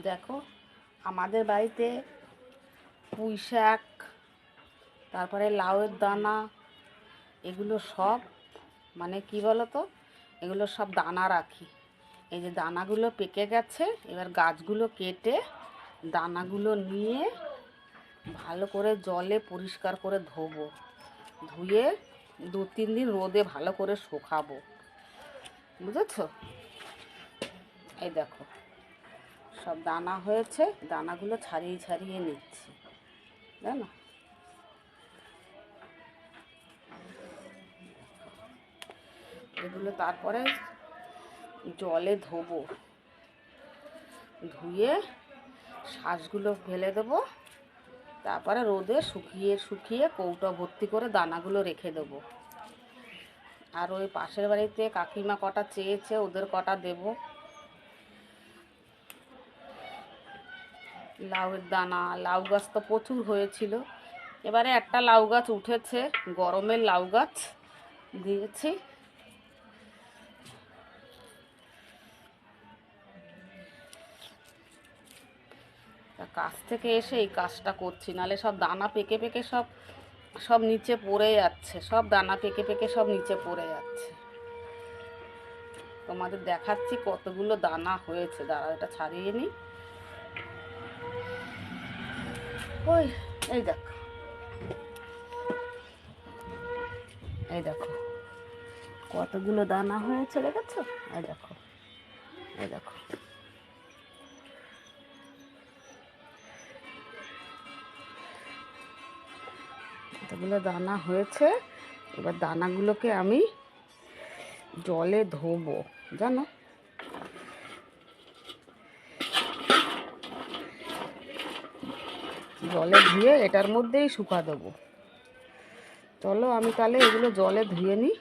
দেখো আমাদের বাড়িতে পুঁই শাক, তারপরে লাউয়ের দানা, এগুলো সব মানে কি বলো তো, এগুলো সব দানা রাখি। এই যে দানাগুলো পেকে গেছে, এবার গাছগুলো কেটে দানাগুলো নিয়ে ভালো করে জলে পরিষ্কার করে ধোবো, ধুয়ে 2-3 দিন রোদে ভালো করে শুকাবো, বুঝেছো? এই দেখো সব দানা হয়েছে, দানাগুলো ছাড়িয়ে ছাড়িয়ে নিচ্ছি, জানো? এগুলো তারপরে জলে ধোবো, ধুয়ে শ্বাসগুলো ফেলে দেবো, তারপরে রোদে শুকিয়ে শুকিয়ে কৌটো ভর্তি করে দানাগুলো রেখে দেবো। আর ওই পাশের বাড়িতে কাকিমা কটা চেয়েছে, ওদের কটা দেব। লাউয়ের দানা, লাউ গাছ তো প্রচুর হয়েছিল, এবারে একটা লাউ গাছ উঠেছে, গরমের লাউ গাছ দিয়েছি। কাজ থেকে এসে এই কাজটা করছি, নাহলে সব দানা পেকে পেকে সব সব নিচে পড়ে যাচ্ছে, সব দানা পেকে পেকে সব নিচে পড়ে যাচ্ছে। তোমাদের দেখাচ্ছি কতগুলো দানা হয়েছে, দাঁড়াও এটা ছাড়িয়ে নিই। ওই এই দেখো, এই দেখো কতগুলো দানা হয়েছে, দেখেছো? এই দেখো, এই দেখো। কতগুলো দানা হয়েছে, এবার দানাগুলোকে আমি জলে ধোবো, জানো? জলে ধুয়ে এটার মধ্যেই শুকা দেবো। চলো আমি তাহলে এগুলো জলে ধুয়ে নিই।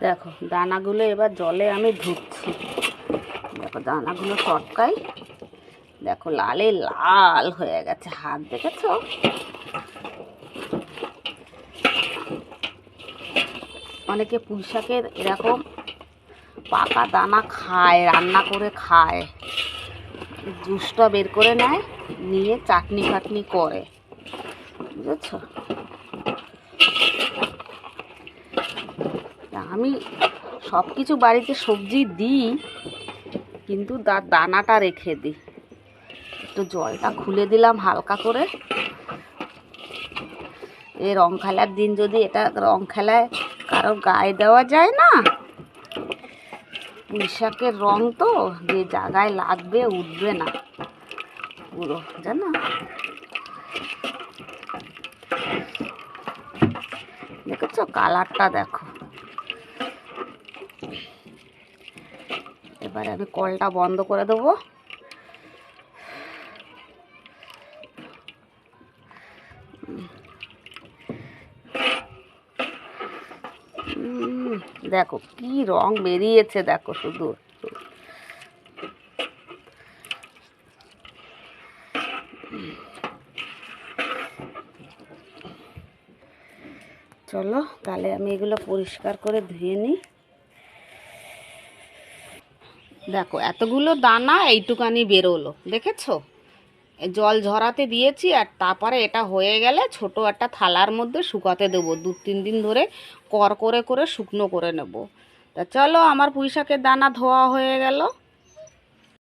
দেখো দানাগুলো এবার জলে আমি ধুচ্ছি। দেখো দানাগুলো চটকাই, দেখো লালে লাল হয়ে গেছে হাত, দেখেছো? অনেকে পুঁই শাকের এরকম পাকা দানা খায়, রান্না করে খায়, জুসটা বের করে নেয়, নিয়ে চাটনি ফাটনি করে, বুঝেছো? আমি সব কিছু বাড়িতে সবজি দিই, কিন্তু তার দানাটা রেখে দিই। একটু জলটা খুলে দিলাম হালকা করে। এই রং খেলার দিন যদি এটা রং খেলায় কারো গায়ে দেওয়া যায় না, পুঁই শাকের রং তো যে জায়গায় লাগবে উঠবে না পুরো, জানো? দেখেছো কালারটা? দেখো এবারে আমি কলটা বন্ধ করে দেবো। দেখো কি রং বেরিয়েছে, দেখো শুধু। চলো তাহলে আমি এগুলো পরিষ্কার করে ধুয়ে নিই। দেখো এতগুলো দানা এইটুকানি বেরোলো, দেখেছো? জল ঝরাতে দিয়েছি, আর তারপরে এটা হয়ে গেলে ছোট একটা থালার মধ্যে শুকাতে দেবো, 2-3 দিন ধরে কর করে করে শুকনো করে নেব। তা চলো আমার পুঁই শাকের দানা ধোয়া হয়ে গেল।